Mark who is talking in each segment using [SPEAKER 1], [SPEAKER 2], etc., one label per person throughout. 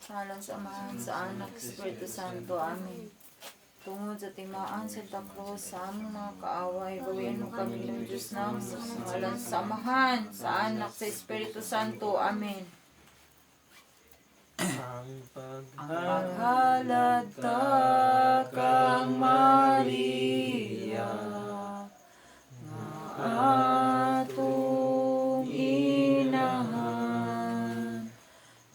[SPEAKER 1] Sa ngalan sa Amahan, sa Anak, Espiritu Santo. Amen. Tungod sa timaan sa Cruz, sa among mga kaaway, gawin mo kami ng Diyos namin. Sa ngalan sa Amahan, sa Anak, sa Espiritu Santo. Amen.
[SPEAKER 2] Ang
[SPEAKER 1] Paghalad ta kang Maria, nga atong inahan,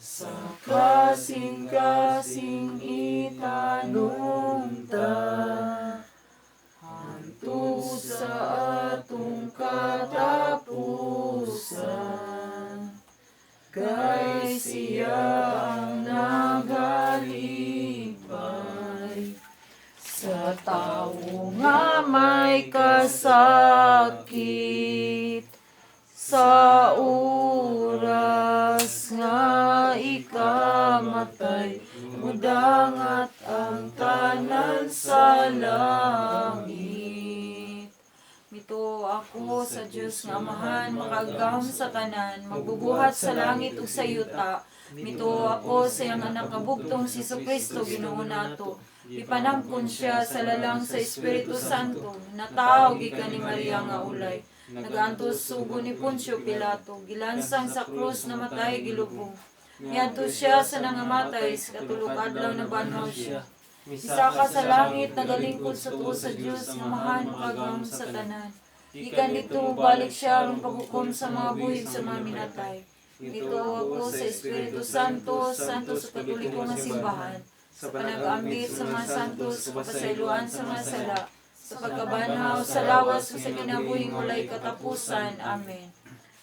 [SPEAKER 1] sa kasing-kasing itanong ta, hantod sa atong katapusan, kay siya ang nagalipay sa tao nga may kasakit, sa oras nga ikamatay, mudangat ang tanan sa langit. Mito ako sa Diyos nga Amahan, makagahom sa tanan, magbubuhat sa langit ug sa yuta. Mito ako sa iyang anak nga bugtong si Jesucristo, Ginoo nato. Ipanangkon siya sa lalang sa Espiritu Santo, natao gikan ni Maria nga ulay. Nagaantos sugo ni Poncio Pilato, gilansang sa krus, namatay, gilubong. Niadto siya sa nangamatay, sa katulog adlaw na banhaw siya. Isa ka sa langit, nagalingkod sa tuo sa Diyos, nga Amahan, makagahom sa tanan. Ikan dito, balik siya, ang paghukom sa mga buhig sa mga minatay. Ito ako sa Espiritu Santo, santo sa katoliko nga simbahan, sa panag-ambit sa mga santos, sa pasayloan sa mga sala, sa pagkabanhaw sa lawas sa kinabuhing ulay katapusan. Amen.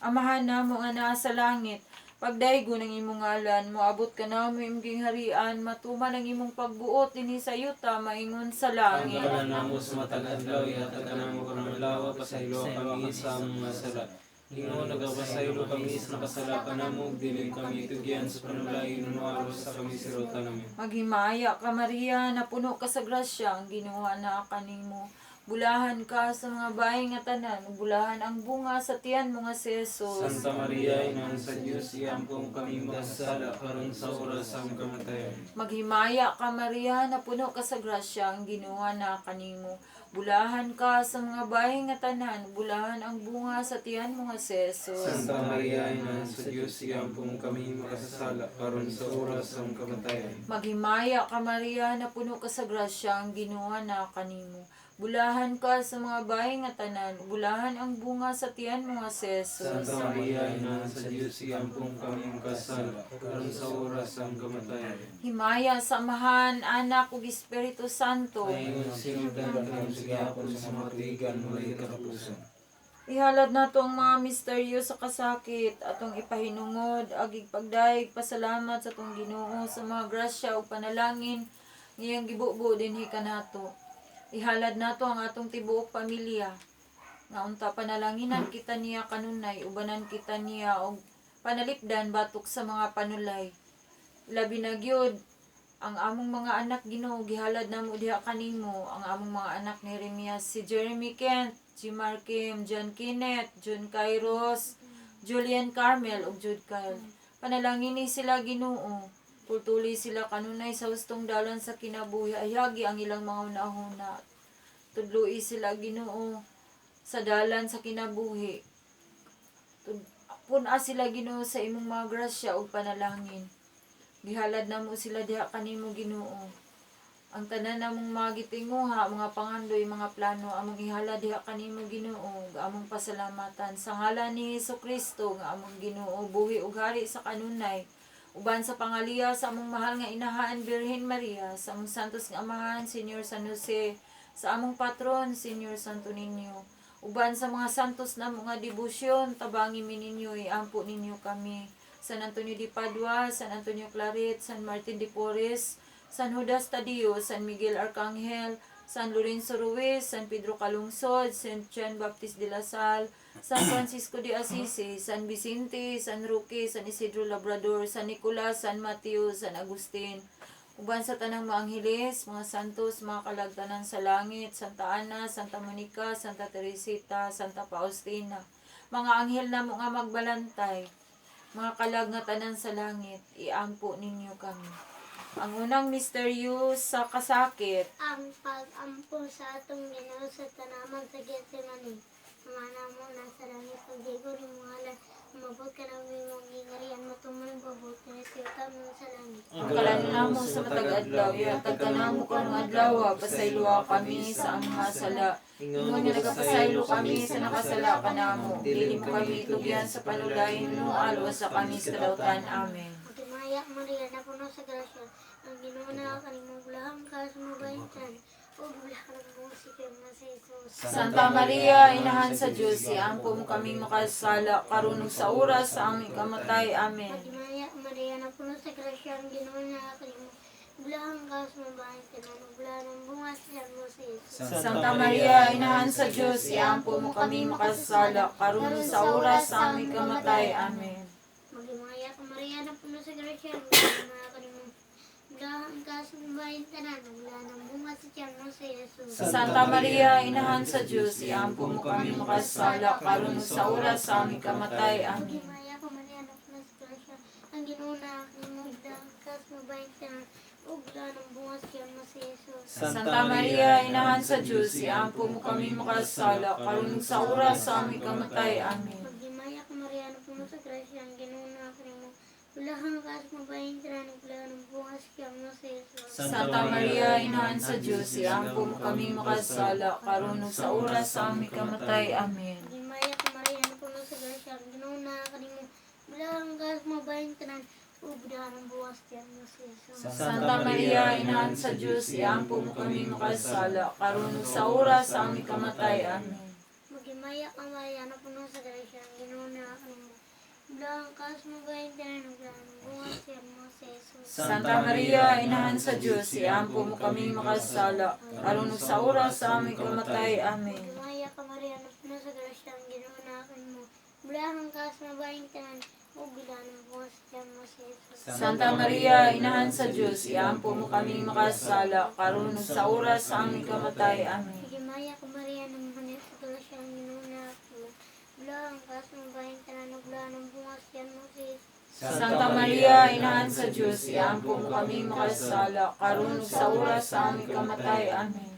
[SPEAKER 1] Amahan namo nga naa sa langit, pagdaygo ng imong ngalan, moabot ka na mo imong harian, matuman ang imong pagbuot dinhi sa yuta, maingon sa langit.
[SPEAKER 2] Ang namo sa matag adlaw, ihatag ka namo karong adlaw, pasaylo kami sa mga sala. Ingon nagapasaylo kami sa nakasala ka namo, dili kami tugyan sa panulain no aros sa kami sirota namin.
[SPEAKER 1] Maghimaya ka Maria, napuno ka sa grasya, ang Ginoo na kanimo. Bulahan ka sa mga bahay nga tanan, bulahan ang bunga sa tiyan mo nga si Jesus.
[SPEAKER 2] Santa Maria, Ina sa Diyos, iampong kami magkasala karon sa oras sa aming kamatayon.
[SPEAKER 1] Maghimaya ka Maria, napuno ka sa grasya, ang Ginoo na kanimo. Bulahan ka sa mga bahay nga tanan, bulahan ang bunga sa tiyan mo nga si Jesus.
[SPEAKER 2] Santa Maria, Ina sa Diyos, iampong kami magkasala karon sa oras sa aming kamatayon.
[SPEAKER 1] Maghimaya ka Maria, napuno ka sa grasya, ang Ginoo na kanimo. Bulahan ka sa mga bahay nga tanan, bulahan ang bunga sa tiyan mo nga si Jesus.
[SPEAKER 2] Santa Maria, Ina sa Diyos, iampong kami magkasala karon sa oras sa aming kamatayon.
[SPEAKER 1] Himaya sa Amahan, Anak ug Espiritu Santo.
[SPEAKER 2] Ngayon, sinundan ka ng sigapon sa mga tuigan mulay katapusan.
[SPEAKER 1] Ihalad nato ang mga misteryo sa kasakit, atong ipahinungod, agig pagdaig, pasalamat sa atong Ginoo sa mga grasya ug panalangin, ngayong gibubo dinhi kanato. Ihalad nato ang atong tibuok pamilya, nga unta panalanginan kita niya kanunay, ubanan kita niya og panalipdan batok sa mga panulay. Labi na gyud ang among mga anak Ginoo, gihalad namo diha kanimo ang among mga anak ni Jeremias, si Jeremy Kent, si Markim, John Kenneth, John Kairos, Julian Carmel ug Jude Kyle. Panalangini sila Ginoo, pultuli sila kanunay sa hustong dalan sa kinabuhi, ayagi ang ilang mga hunahuna. Tudloi sila Ginoo sa dalan sa kinabuhi. Puna sila Ginoo sa imong mga grasya ug panalangin. Gihalad namo sila diha kanimo Ginoo. Ang tanan namong mga gitinguha, mga pangandoy, mga plano, among ihalad diha kanimo Ginoo, among pasalamatan sa ngalan ni Jesucristo nga among Ginoo, buhi ug hari sa kanunay. Uban sa pangaliya sa among mahal nga inahaan Birhen Maria, sa among santos nga amahan Senyor San Jose, sa among patron Senyor Santo Niño. Uban sa mga santos namo nga debosyon, tabangi mi ninyo, iampo ninyo kami. San Antonio de Padua, San Antonio Claret, San Martin de Porres, San Judas Tadeo, San Miguel Arcangel, San Lorenzo Ruiz, San Pedro Calungsod, San Juan Baptist de la Salle, San Francisco de Assisi, San Vicente, San Roque, San Isidro Labrador, San Nicolas, San Mateo, San Agustin. Uban sa tanang mga angheles, mga santos, mga kalagtanan sa langit, Santa Ana, Santa Monica, Santa Teresita, Santa Faustina, mga anghel na mga magbalantay, Mga kalag nga tanan sa langit, iampo ninyo kami. Ang unang misteryo sa kasakit,
[SPEAKER 3] Ang pag-ampo sa atong Ginoo sa tanaman sa Getsemani. Mana mo nasa langit pagdigo ni mga alas, umabot ka ng mimong ingarian mo tumulang babot na siyota mo sa langit.
[SPEAKER 1] ang kalanamo sa matag adlaw, yatag kanamo kang adlaw, pasayloa kami sa ang mga sala. Ingon nga nagapasaylo kami sa nakasala kanamo, dili mo kami itugyan sa panulayin mo, alwas sa kami sa kadautan. Amen.
[SPEAKER 3] Magtimaya Maria na puno sa grasya, ang Ginoo na kanimong bulahang ka sumubayitan. O bulah ka ng buong sikip na si Jesus.
[SPEAKER 1] Santa Maria, Inahan sa Diyos, iampo mo kaming makasala, karunong sa oras sa aming kamatay. Amen.
[SPEAKER 3] Magtimaya Maria na puno sa grasya, ang Ginoo na kanimong bulahang ka sumubayitan. Ang bulah ng bunga siya mo si Jesus.
[SPEAKER 1] Santa Maria, Inahan sa Diyos, iampo mo kaming makasala, karunong sa oras sa aming kamatay. Amen.
[SPEAKER 3] Magtimaya Maria na puno sa grasya, ang Ginoo na kanimong bulahang ka sumubayitan. Ang bulah ng bunga siya mo si Jesus.
[SPEAKER 1] Santa Maria, Inahan sa Diyos, iampo mo kaming makasala, karunong sa oras sa aming kamatay. Amen.
[SPEAKER 3] Magtimaya Maria na puno sa grasya, ang Ginoo na kanimong bulahang ka sumubayitan. O bulah ng bunga siya mo si Jesus.
[SPEAKER 1] Santa Maria, Inahan sa Diyos, iampo mo kaming makasala, karunong sa oras sa aming kamatay. Amen.
[SPEAKER 3] Magtimaya Maria na puno sa grasya, ang Ginoo na kanimong bulahang ka sumubayitan. Ang bulah ng bunga siya mo si Jesus.
[SPEAKER 1] Santa Maria, Inahan sa Diyos, iampo mo kaming makasala, karunong sa oras sa aming kamatay. Amen.
[SPEAKER 3] Magtimaya Maria na puno sa grasya, ang Ginoo na kanimong bulahang ka sumubayitan. O bulah ng bunga siya mo si Jesus.
[SPEAKER 1] Santa Maria, Inahan sa Diyos, iampo mo kaming makasala, karunong sa oras sa aming kamatay. Amen.
[SPEAKER 3] Magtimaya Maria na puno sa grasya, ang Ginoo na kanimong bulahang ka sumubayitan. Ang bulah ng bunga siya mo si Jesus.
[SPEAKER 1] Santa Maria, Inahan sa Diyos, iampo mo kaming makasala, karunong sa oras sa aming kamatay. Amen.
[SPEAKER 3] Magtimaya Maria na puno sa grasya, ang Ginoo na kanimong bulahang ka sumubayitan. O bulah ng bunga siya mo si Jesus.
[SPEAKER 1] Santa Maria, Inahan sa Diyos, iampo mo kaming makasala, karunong sa oras sa aming kamatay. Amen.
[SPEAKER 3] Magtimaya Maria na puno sa grasya, ang Ginoo na kanimong bulahang ka sumubayitan. O bulah ng bunga siya mo si Jesus.
[SPEAKER 1] Santa Maria, Inahan sa Diyos, iampo mo kaming makasala, karunong sa oras sa aming kamatay. Amen.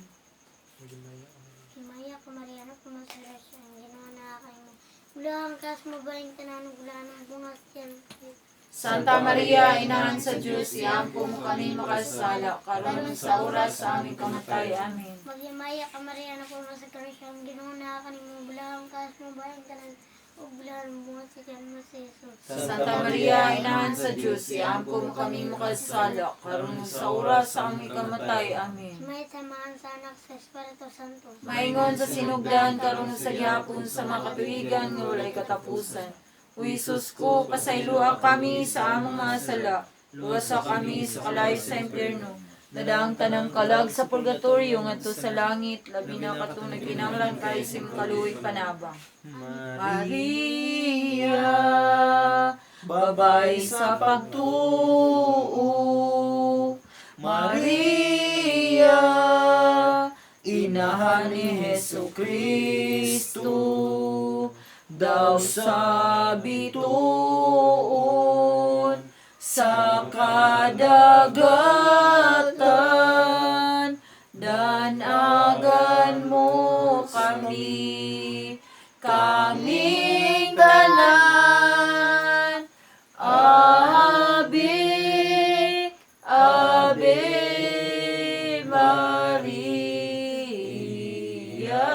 [SPEAKER 3] Magtimaya Maria na puno sa grasya, ang Ginoo na kanimong bulahang ka sumubayitan. O bulah ng bunga siya mo si Jesus.
[SPEAKER 1] Santa Maria, Inahan sa Diyos, iampo mo kaming makasala, karunong sa oras sa aming kamatay. Amen.
[SPEAKER 3] Magtimaya Maria na puno sa grasya, ang Ginoo na kanimong bulahang ka sumubayitan. O bulah ng bunga siya mo si Jesus.
[SPEAKER 1] Santa Maria, Inahan sa Diyos, iampo mo kaming makasala, karunong sa oras sa aming kamatay. Amen.
[SPEAKER 3] May samahan sa anak sa Espiritu Santo.
[SPEAKER 1] Maingon sa sinugdan, karunong sa gihapon sa mga katuigan, nga walay katapusan. O Isus ko, pasayloa kami sa among mga sala, luwasa kami sa kalayo sa impyerno. Nadaang tanang kalag sa purgatorio ngadto sa langit, labi na katong nagkinahanglan kay sim kaluoy panabang. Maria, babay sa pagtuo. Maria, Inahan ni Hesu Kristo, daw sa bituon sa kadagatan, danagan mo kami, kaming tanan. Ave, Ave Maria.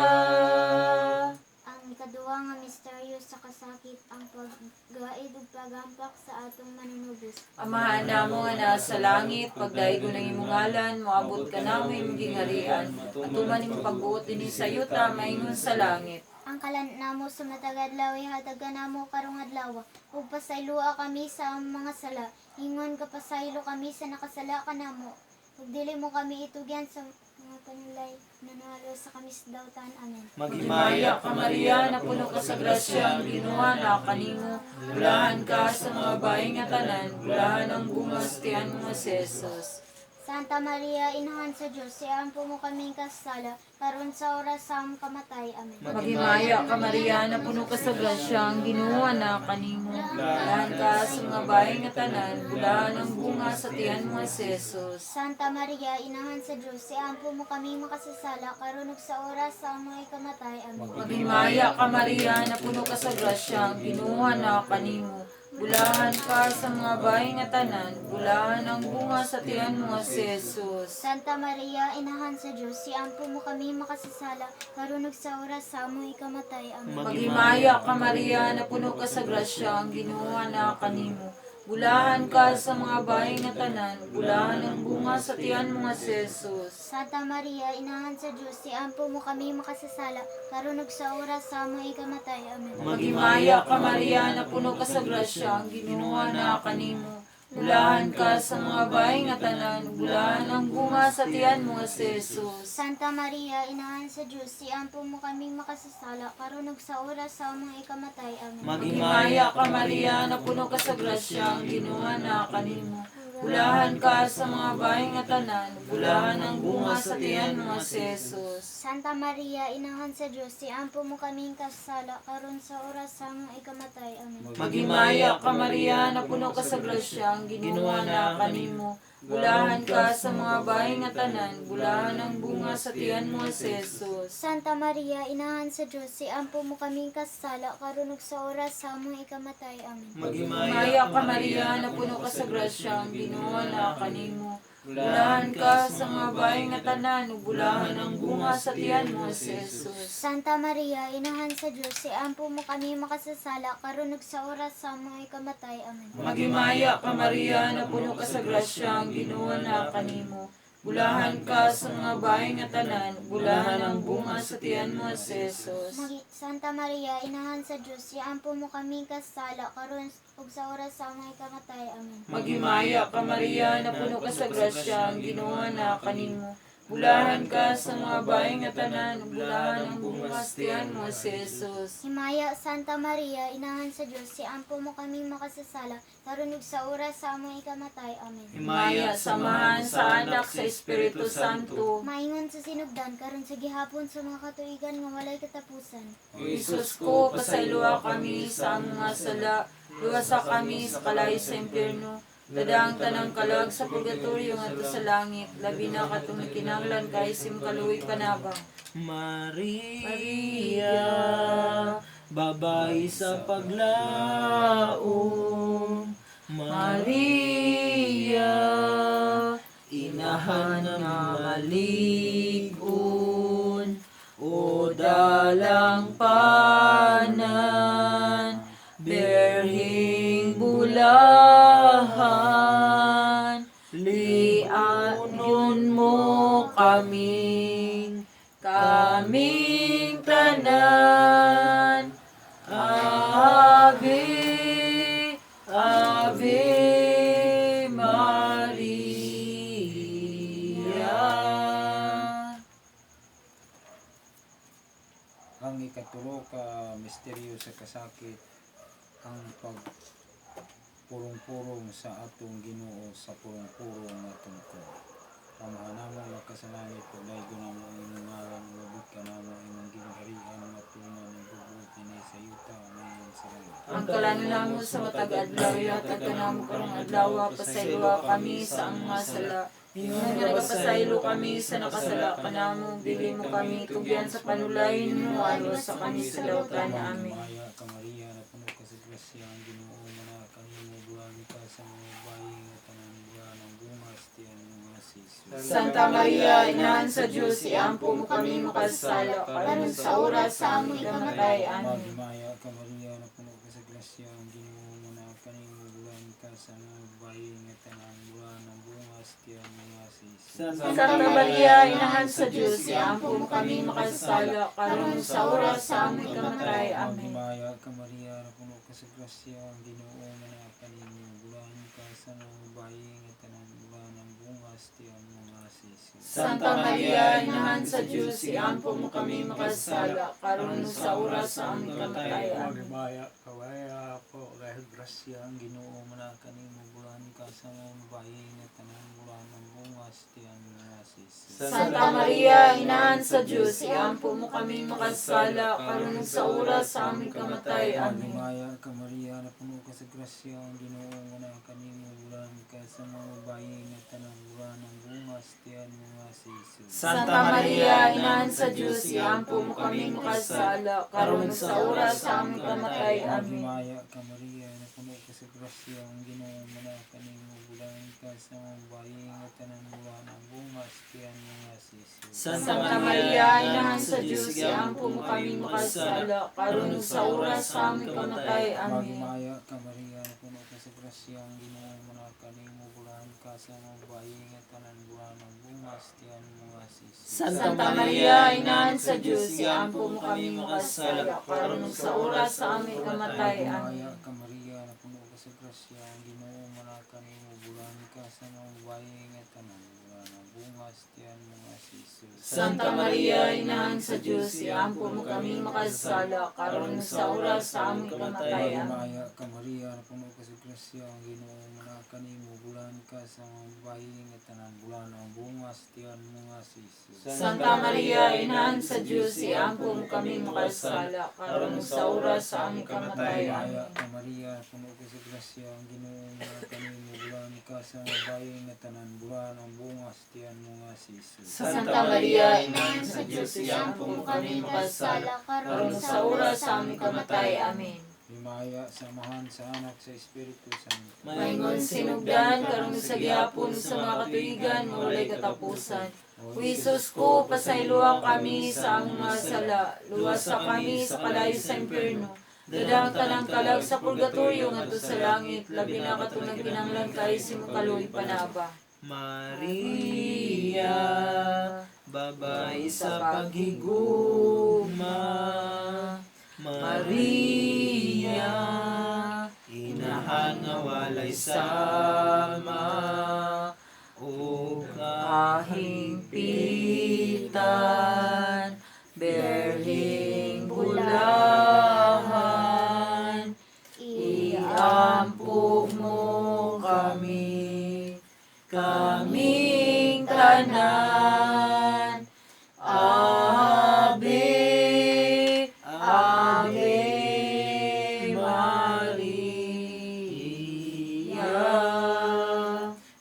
[SPEAKER 3] Ang ikaduha nga misteryo sa kasakit, ang paggaid ug pagampak sa atong manunubos.
[SPEAKER 1] Amahan namo nga nasa langit, pagdaigo ng imong ngalan, moabot ka namin gingarian. At tuman imong pagbuot dinhi sa yuta, maingon sa langit.
[SPEAKER 3] Ang kalan namo sa matagadlaw, ihatagan namo karong adlaw. Ug pasayloa kami sa among mga sala. Ingon ka pasaylo kami sa nakasala kanamo. Ug dili mo kami itugyan sa mga panulay nanalo sa kami sa dautan. Amen.
[SPEAKER 1] Magimaya ka Maria, na puno ka sa grasya, ang Ginoo na kanimo. Bulahan ka sa mga bayi nga tanan, bulahan ang bungas tiyan mo si Jesus.
[SPEAKER 3] Santa Maria, Inahan sa Diyos, iampo mo kaming kasala, karon sa oras sa among kamatay. Amen.
[SPEAKER 1] Maghimaya ka Maria, na puno ka sa grasya, ang Ginoo na kanimo. Bulahan ka sa mga bayi nga tanan, bulahan ang bunga sa tiyan mo si Jesus.
[SPEAKER 3] Santa Maria, Inahan sa Diyos, iampo mo kaming makasasala, karon ug sa oras sa among kamatay. Amen.
[SPEAKER 1] Maghimaya ka Maria, na puno ka sa grasya, ang Ginoo na kanimo. Bulahan ka sa mga bayi nga tanan, bulahan ang bunga sa tiyan mo si Jesus.
[SPEAKER 3] Santa Maria, Inahan sa Diyos, iampo mo kami makasasala, karon ug sa oras sa among kamatay. Amen.
[SPEAKER 1] Maghimaya ka Maria, na puno ka sa grasya, ang Ginoo na kanimo. Bulahan ka sa mga bayi nga tanan, bulahan ang bunga sa tiyan mo si Jesus.
[SPEAKER 3] Santa Maria, Inahan sa Diyos, iampo mo kami makasasala, karon ug sa oras sa among kamatay. Amen.
[SPEAKER 1] Maghimaya ka Maria, na puno ka sa grasya, ang Ginoo na kanimo. Bulahan ka sa mga bayi nga tanan, bulahan ang bunga sa tiyan mo si Jesus.
[SPEAKER 3] Santa Maria, Inahan sa Diyos, iampo mo kaming makasasala, karon ug sa oras sa among kamatay. Amen.
[SPEAKER 1] Maghimaya ka Maria, na puno ka sa grasya, ang Ginoo na kanimo. Bulahan ka sa mga bayi nga tanan, bulahan ang bunga sa tiyan mo si Jesus.
[SPEAKER 3] Santa Maria, Inahan sa Diyos, iampo mo kaming kasala, karon sa oras sa among kamatay. Amen.
[SPEAKER 1] Maghimaya ka Maria, na puno ka sa grasya, ang Ginoo na kanimo. Bulahan ka sa mga bayi nga tanan, bulahan ang bunga sa tiyan mo si Jesus.
[SPEAKER 3] Santa Maria, Inahan sa Diyos, iampo mo kaming kasala, karon ug sa oras sa among kamatay. Amen.
[SPEAKER 1] Maghimaya ka Maria, na puno ka sa grasya, ang Ginoo na kanimo. Bulahan ka sa mga bayi nga tanan, ug bulahan ang bunga sa tiyan mo si Jesus.
[SPEAKER 3] Santa Maria, Inahan sa Diyos, iampo mo kami makasasala, karon ug sa oras sa among kamatay. Amen.
[SPEAKER 1] Maghimaya ka Maria, na puno ka sa grasya, ang Ginoo na kanimo. Bulahan ka sa mga bayi nga tanan, bulahan ang bunga sa tiyan mo si Jesus.
[SPEAKER 3] Santa Maria, Inahan sa Diyos, iampo mo kami kasala, karon ug sa oras sa among kamatay. Amen.
[SPEAKER 1] Maghimaya ka Maria, na puno ka sa grasya, ang Ginoo na kanimo. Bulahan ka sa mga bayi nga tanan, bulahan ang bunga sa tiyan mo si Jesus.
[SPEAKER 3] Himaya, Santa Maria, Inahan sa Diyos, iampo mo kami makasasala, karon ug sa oras sa among kamatay. Amen.
[SPEAKER 1] Himaya, samahan sa anak sa Espiritu Santo.
[SPEAKER 3] Maingon sa sinugdan, karon sa gihapon sa mga katuigan nga walay katapusan.
[SPEAKER 1] O Isus ko, pasayloa kami sa mga sala, luwasa kami sa kalay sa impyerno, dadang tanang kalag sa purgatorio ngadto sa langit, labi na katong kinahanglan kay sim kaluoy panabang.
[SPEAKER 2] Maria, babae sa paglaom.
[SPEAKER 1] Maria,
[SPEAKER 2] Inahan ng malig-on, o dalang panan, berhing bulahan, lianon mo kaming tanan. Ave, Ave Maria.
[SPEAKER 4] Ang ikatulo ka misteryo sa kasakit, ang pagpurong-purong sa atong Ginoo sa purong-purong nga tungkol. Pamahanamo nga kasalangit, pagdaygo namo imong ngalan, mabot ka namo imong gingharian, matuman ang bubuti ni sa yuta, ngayon sa langit.
[SPEAKER 1] ang kalano namo sa matag adlaw, yatag ka namo karong adlaw, pasayloa kami sa ang mga sala. Ingon nga nagapasaylo kami sa nakasala ka namo, dili mo kami tugyan sa panulayin mo, alos sa kami sa lautan. Amen.
[SPEAKER 4] Maya ka Maria, na puno ka sa grasya, ang Ginoo mana kanimo, buwan ka sa mga bayi nga tanan, buwan ang bungas tiyan mga siso.
[SPEAKER 1] Santa Maria, Inahan sa Diyos, iampo mo kami makasala, karon sa oras sa among kamatay. Amen.
[SPEAKER 4] Maghimaya ka Maria, na puno ka sa grasya, ang Ginoo mo na kanimo, buwan ka sa mga bayi nga tanan, buwan ang bungas tiyan mga siso.
[SPEAKER 1] Santa Maria, Inahan sa Diyos, iampo mo kami makasala, karon sa oras sa among kamatay. Amen.
[SPEAKER 4] Maghimaya ka Maria, na puno ka sa grasya, ang Ginoo mo na kanimo, buwan ka sa mga bayi nga tanan, buwan ang bungas tiyan mga siso.
[SPEAKER 1] Santa Maria, Inahan sa Diyos, iampo mo kami makasala, karon sa oras sa among kamatay. Amen.
[SPEAKER 4] Maghimaya ka Maria, po kahit grasya, ang Ginoo mo na kanimo, buwan ka sa mga bayi nga tanan, buwan ang bungas hastian mo nga si Jesus.
[SPEAKER 1] Santa Maria, Inahan sa Diyos, iampo mo kami makasala, karon sa oras sa aming kamatay. Amen.
[SPEAKER 4] Magmaya ka Maria, na puno ka sa grasya, ang Ginoo nga kanimo, bulan ka sa mga babayi nga tanang bulan ang bunga hastian mo nga si Jesus.
[SPEAKER 1] Santa Maria, Inahan sa Diyos, iampo mo kami makasala, karon sa oras sa aming kamatay. Amen.
[SPEAKER 4] Magmaya ka Maria, na puno ka sa grasya, ang Ginoo nga kanimo, bulan ka sa mga babayi nga tanang bulan ang bunga hastian mo nga si Jesus.
[SPEAKER 1] Santa Maria, Inahan sa Diyos, iampo mo kami makasala, karon sa oras sa aming kamatay. Amen.
[SPEAKER 4] Magmaya ka Maria, na puno ka sa grasya, ang Ginoo nga kanimo, bulan ka sa mga babayi nga tanang bulan ang bunga hastian mo nga si Jesus.
[SPEAKER 1] Santa Maria, Inahan sa Diyos, iampo mo kami makasala, karon sa oras sa aming kamatay. Amen.
[SPEAKER 4] Magmaya ka Maria, na puno ka sa grasya, ang Ginoo nga kanimo, bulan ka sa mga babayi nga tanang bulan ang bunga hastian mo nga si Jesus.
[SPEAKER 1] Santa Maria, Inahan sa Diyos, iampo mo kami makasala, karon sa oras sa aming kamatay. Amen.
[SPEAKER 4] Magmaya ka Maria, na puno ka sa grasya, ang Ginoo nga kanimo, bulan ka sa mga babayi nga tanang bulan ang bunga hastian mo nga si Jesus.
[SPEAKER 1] Santa Maria, Inahan sa Diyos, iampo mo kami makasala, karon sa oras sa aming kamatay.
[SPEAKER 4] Magmaya
[SPEAKER 1] Amen.
[SPEAKER 4] ka Maria, na puno ka sa grasya, ang Ginoo nga kanimo, bulan ka sa mga babayi nga tanang bulan ang bunga hastian mo nga si Jesus.
[SPEAKER 1] Santa Maria, Inahan sa Diyos, iampo mo kami makasala, karon sa oras sa aming kamatay. Amen.
[SPEAKER 4] Himaya sa Amahan, sa Anak, sa Espiritu Santo.
[SPEAKER 1] Maingon sinugdan, karon sa gihapon sa mga katuigan, walay katapusan. O Isus ko, pasayloa kami sa among mga sala, luwasa kami sa kalayo sa impierno. Dadang tanang kalag sa purgatorio ngadto sa langit, labi na katunang kinanglan kay simo kaluoy panaba.
[SPEAKER 2] Maria, babay sa paghigugma. Maria, inahan nga walay sama. O
[SPEAKER 1] Kahimpitan, berhing bulahan, iampo mo kami, kaming tanan. Ave, Ave Maria.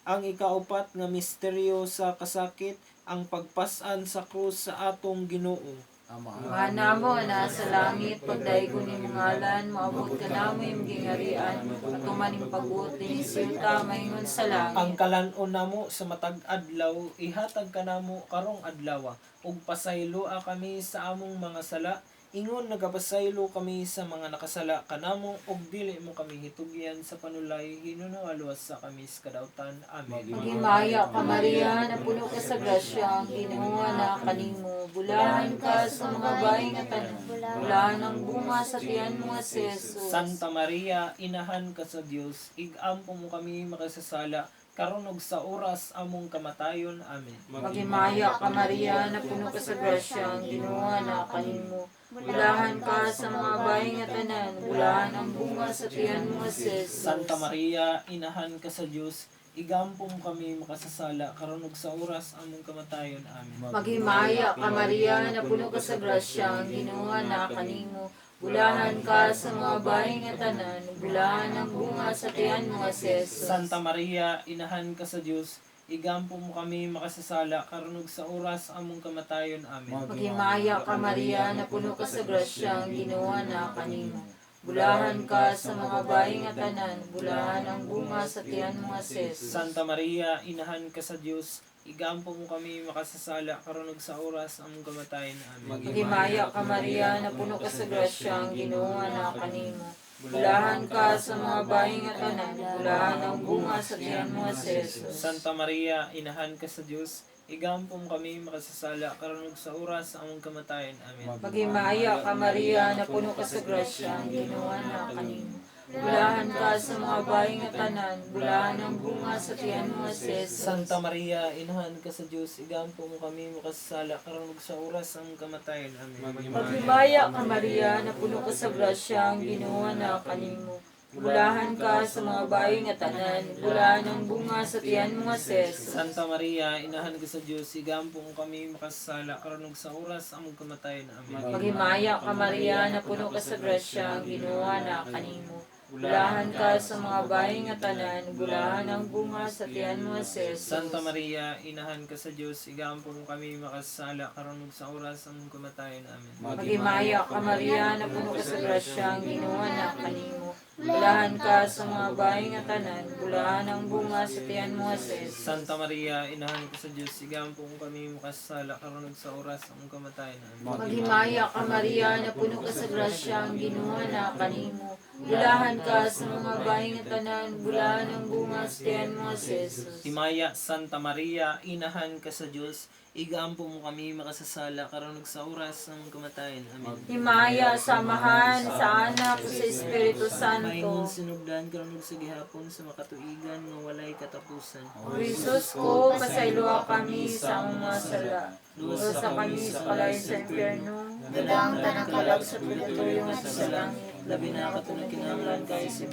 [SPEAKER 2] Ang ikaupat nga misteryo sa kasakit, ang pagpasan sa krus sa atong Ginoo.
[SPEAKER 1] Mga namo na sa langit, pagdaigo ni ngalan, maabot ka namin gingarian, patumaning pagbuot ni siyuta, maingon sa
[SPEAKER 2] Ang
[SPEAKER 1] langit.
[SPEAKER 2] kalanon namo sa matag adlaw, ihatag ka namo karong adlaw, ug pasayloa kami sa among mga sala. Ingon nagapasaylo kami sa mga nakasala kanamo, ug dili mo kami hitugyan sa panulay, hinunawaluwas sa kami sa kadautan. Amen.
[SPEAKER 1] Magimaya ka Maria, na puno ka sa grasya, ang Ginoo na kanimo. Bulahan ka sa mga bayi nga tanan, bulahan ang bunga sa tiyan mo nga si Jesus.
[SPEAKER 2] Santa Maria, inahan ka sa Dios, igampo mo kami makasasala, karon ug sa oras among kamatayon. Amen.
[SPEAKER 1] Magimaya ka Maria, na puno ka sa grasya, ang Ginoo na kanimo. Bulahan ka sa mga bayi nga tanan, bulahan ang bunga sa tiyan mo nga si Jesus.
[SPEAKER 2] Santa Maria, inahan ka sa Dios, igampo mo kami makasasala, karon ug sa oras among kamatayon. Amen.
[SPEAKER 1] Maghimaya ka Maria, na puno ka sa grasya, ang Ginoo na kanimo. Bulahan ka sa mga bayi nga tanan, bulahan ang bunga sa tiyan mo nga si Jesus.
[SPEAKER 2] Santa Maria, inahan ka sa Dios, igampo mo kami makasasala, karon ug sa oras among kamatayon. Amen.
[SPEAKER 1] Maghimaya ka Maria, na puno ka sa grasya, ang Ginoo na kanimo. Bulahan ka sa mga bayi nga tanan, bulahan ang bunga sa tiyan mo nga si Jesus.
[SPEAKER 2] Santa Maria, inahan ka sa Dios, igampo mo kami makasasala, karon ug sa oras among kamatayon. Amen.
[SPEAKER 1] Maghimaya ka Maria, na puno ka sa grasya, ang Ginoo na kanimo. Bulahan ka sa mga bayi nga tanan, bulahan ang bunga sa tiyan mo nga si Jesus.
[SPEAKER 2] Santa Maria, inahan ka sa Dios, igampo mo kami makasasala, karon ug sa oras among kamatayon. Amen.
[SPEAKER 1] Maghimaya ka Maria, na puno ka sa grasya, ang Ginoo na kanimo. Bulahan ka sa mga bayi nga tanan, bulahan ang bunga sa tiyan mo nga si Jesus.
[SPEAKER 2] Santa Maria, inahan ka sa Dios, igampo mo kami makasasala, karon ug sa oras among kamatayon. Amen.
[SPEAKER 1] Maghimaya ka Maria, na puno ka sa grasya, ang Ginoo na kanimo. Bulahan ka sa mga bayi nga tanan, bulahan ang bunga sa tiyan mo nga ses.
[SPEAKER 2] Santa Maria, inahan ka sa Diyos, igampong kami makasala, karunog sa oras, among kamatayon. Amen.
[SPEAKER 1] Maghimaya ka Maria, na puno ka sa grasya, ang Ginoo na kanimo. Bulahan ka sa mga bayi nga tanan, bulahan ang bunga sa tiyan mo nga ses.
[SPEAKER 2] Santa Maria, inahan ka sa Diyos, igampong kami makasala, karunog sa oras, among kamatayon. Amen.
[SPEAKER 1] Maghimaya ka Maria, na puno ka sa grasya, ang Ginoo na kanimo. Bulahan ka sa mga bayi nga tanan, bulahan ang bunga sa tiyan mo nga ses.
[SPEAKER 2] Santa Maria, inahan ka sa Diyos, igampong kami makasala, karunog sa oras, among kamatayon. Amen.
[SPEAKER 1] Maghimaya ka Maria, na puno ka sa grasya, ang Ginoo na kanimo. Bulahan ka sa mga bayi nga tanan, bulahan ang bunga sa tiyan mo nga ses.
[SPEAKER 2] Timaya, Santa Maria, inahan ka sa Diyos, igampo mo kami makasasala, karunog sa oras ng kamatayon. Amen.
[SPEAKER 1] Himaya, samahan, sa anak, sa Espiritu
[SPEAKER 2] Maingon
[SPEAKER 1] Santo.
[SPEAKER 2] sinugdan, karunog sa gihapon, sa makatuigan, nga walay katapusan.
[SPEAKER 1] O Jesus ko, pasayloa kami sa mga sala. Luwas sa kami sa kalay sa impyerno.
[SPEAKER 3] Dalang tanang
[SPEAKER 1] Kalag sa pulituyo at sa langit.
[SPEAKER 2] Labi na katulad kinahanglan kay si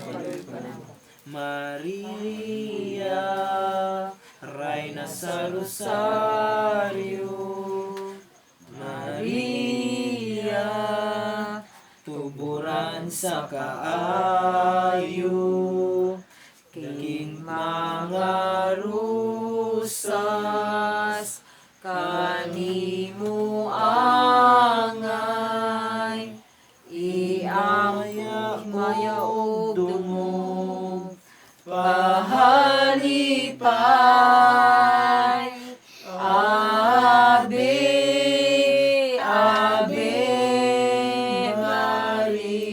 [SPEAKER 2] Maria, Reyna sa Rosario. Maria, tuburan sa kaayo. King mga rusas, kanimo angay. Himaya o dumog, pahalipay. Ave, Ave Maria.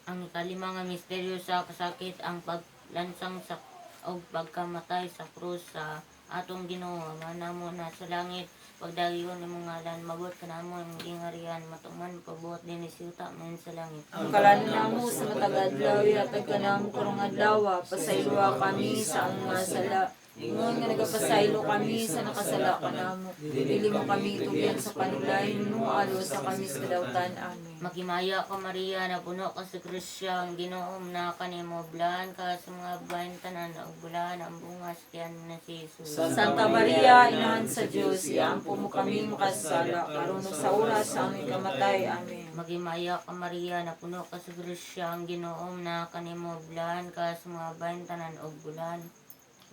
[SPEAKER 5] Ang ikalimang nga misteryo sa kasakit ang paglansang sa o pagkamatay sa krus sa atong Ginoo. Manamo na sa langit pagdayon ni mong ngalan mabuot ka namo ang gingarian matuman pabuot din ni siyuta man sa langit.
[SPEAKER 1] Ang kalan namo sa matag adlaw yatag ka namo karong adlaw, pasayloa kami sa mga sala. Ingon nga nagapasaylo kami sa nakasala ka namo. Dili mo kami tugyan sa panulay no alo sa kami sa kadawtan. Amen.
[SPEAKER 5] Magimaya ka Maria na puno ka sa Kristya ang Ginoom na kanimo bulahan ka sa mga bayan tanan ug bulahan ang bunga sa tiyan na si Jesus.
[SPEAKER 1] Santa Maria, Inahan sa Diyos, iampo mo kami makasala, karon sa oras sa aming kamatay. Amen.
[SPEAKER 5] Magimaya ka Maria na puno ka sa Kristya ang Ginoom na kanimo bulahan ka sa mga bayan tanan ug bulahan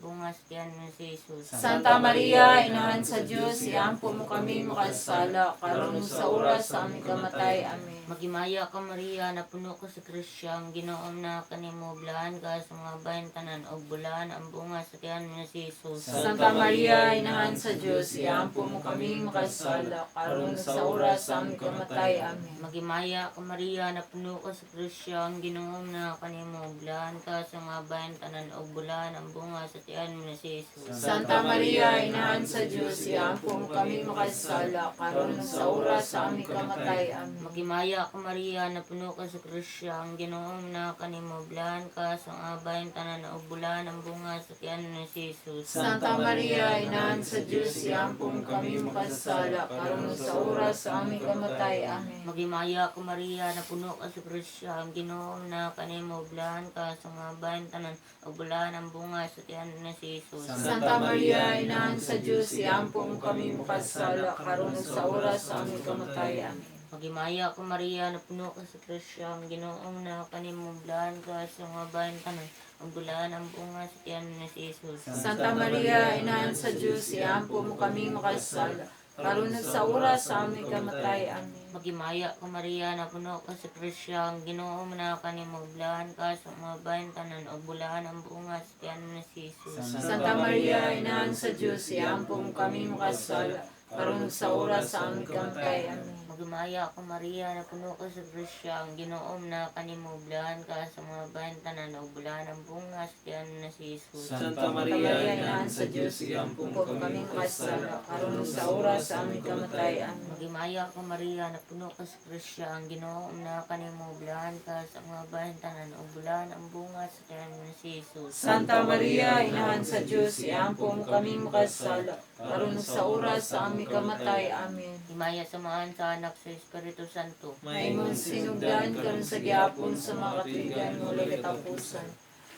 [SPEAKER 5] bunga sa tiyan na si Jesus.
[SPEAKER 1] Santa Maria, Inahan sa Diyos, iampo mo kami makasala, karon sa oras sa aming kamatay. Amen.
[SPEAKER 5] Magimaya ka Maria na puno ka sa Kristya ang Ginoom na kanimo bulahan ka sa mga bayan tanan ug bulahan ang bunga sa tiyan na si Jesus.
[SPEAKER 1] Santa Maria, Inahan sa Diyos, iampo mo kami makasala, karon sa oras sa aming kamatay. Amen.
[SPEAKER 5] Magimaya ka Maria na puno ka sa Kristya ang Ginoom na kanimo bulahan ka sa mga bayan tanan ug bulahan ang bunga sa tiyan na si Jesus.
[SPEAKER 1] Santa Maria, Inahan sa Diyos, iampo mo kami makasala, karon sa oras sa aming kamatay. Amen.
[SPEAKER 5] Magimaya ka Maria na puno ka sa Kristya ang Ginoom na kanimo bulahan ka sa mga bayan tanan ug bulahan ang bunga sa tiyan na si Jesus.
[SPEAKER 1] Santa Maria, Inahan sa Diyos, iampo mo kami makasala, karon sa oras sa aming kamatay. Amen.
[SPEAKER 5] Magimaya ka Maria na puno ka sa Kristya ang Ginoom na kanimo bulahan ka sa mga bayan tanan ug bulahan ang bunga sa tiyan na si Jesus.
[SPEAKER 1] Santa Maria, Inahan sa Diyos, iampo mo kami makasala, karon sa oras sa aming kamatay. Amen.
[SPEAKER 5] Magimaya ka Maria na puno ka sa Kristya ang Ginoong na kanimo bulahan ka sa mga bayan tanan ug bulahan ang bunga sa tiyan na si Jesus.
[SPEAKER 1] Santa Maria, Inahan sa Diyos, iampo mo kami makasala, karon sa oras sa aming kamatay. Amen.
[SPEAKER 5] Magimaya ka Maria na puno ka sa Kristya ang Ginoong na kanimo bulahan ka sa mga bayan tanan ug bulahan ang bunga sa tiyan na si Jesus.
[SPEAKER 1] Santa Maria, Inahan sa Diyos, iampo mo kami makasala, karon sa oras sa aming kamatay. Amen.
[SPEAKER 5] Magimaya ka Maria na puno ka sa Kristya ang Ginoom na kanimo bulahan ka sa mga bayan tanan ug bulahan ang bunga sa tiyan na si Jesus.
[SPEAKER 2] Santa Maria, Inahan sa Diyos, iampo mo kami
[SPEAKER 1] makasala, karon sa oras sa aming kamatay. Amen.
[SPEAKER 5] Magimaya ka Maria na puno ka sa Kristya ang Ginoom na kanimo bulahan ka sa mga bayan tanan ug bulahan ang bunga sa tiyan na si Jesus.
[SPEAKER 1] Santa Maria, Inahan sa Diyos, iampo mo kami makasala, karon sa oras sa aming kami kamatay. Amen.
[SPEAKER 5] Himaya samahan sa anak sa Espiritu Santo.
[SPEAKER 1] Maymon sinugdan karon sa gihapon sa mga katuigan mo katapusan.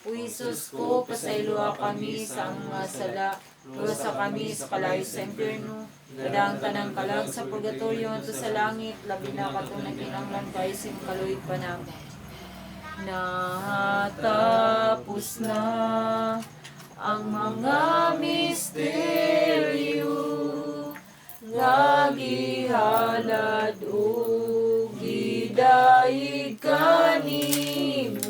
[SPEAKER 1] O Isus ko, pasaylo kami sa ang mga sala, luwas sa kami sa kalayo sa impyerno, kadang tanang kalag sa purgatorio at sa langit, labi na katong nagkinanglan kayo sa kaluig pa namin. Natapos na ang mga misteryo, nga gihalad o gidaig kanimo.